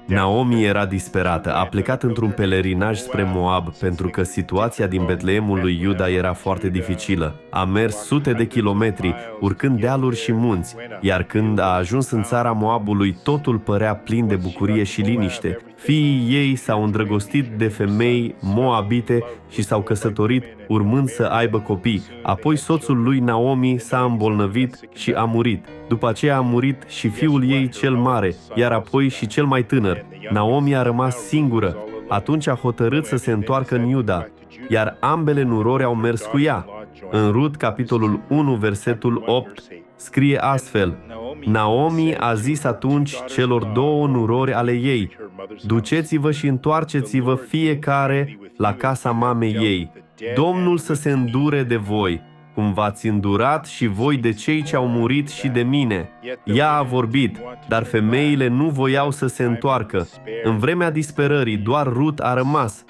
Naomi era disperată, a plecat într-un pelerinaj spre Moab pentru că situația din Betleemul lui Iuda era foarte dificilă. A mers sute de kilometri, urcând dealuri și munți, iar când a ajuns în țara Moabului, totul părea plin de bucurie și liniște. Fiii ei s-au îndrăgostit de femei moabite și s-au căsătorit, urmând să aibă copii. Apoi soțul lui Naomi s-a îmbolnăvit și a murit. După aceea a murit și fiul ei cel mare, iar apoi și cel mai tânăr. Naomi a rămas singură. Atunci a hotărât să se întoarcă în Iuda, iar ambele nurori au mers cu ea. În Rut, capitolul 1, versetul 8, scrie astfel: Naomi a zis atunci celor două nurori ale ei: duceți-vă și întoarceți-vă fiecare la casa mamei ei. Domnul să se îndure de voi, cum v-ați îndurat și voi de cei ce au murit și de mine. Ea a vorbit, dar femeile nu voiau să se întoarcă. În vremea disperării, doar Rut a rămas.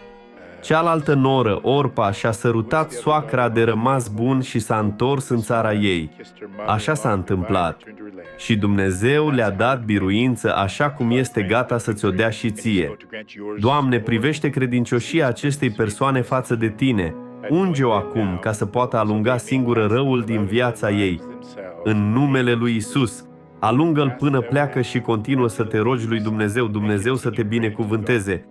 Cealaltă noră, Orpa, și-a sărutat soacra de rămas bun și s-a întors în țara ei. Așa s-a întâmplat. Și Dumnezeu le-a dat biruință așa cum este gata să-ți o dea și ție. Doamne, privește credincioșia acestei persoane față de Tine. Unge-o acum ca să poată alunga singură răul din viața ei. În numele lui Isus, alungă-l până pleacă și continuă să te rogi lui Dumnezeu, Dumnezeu să te binecuvânteze.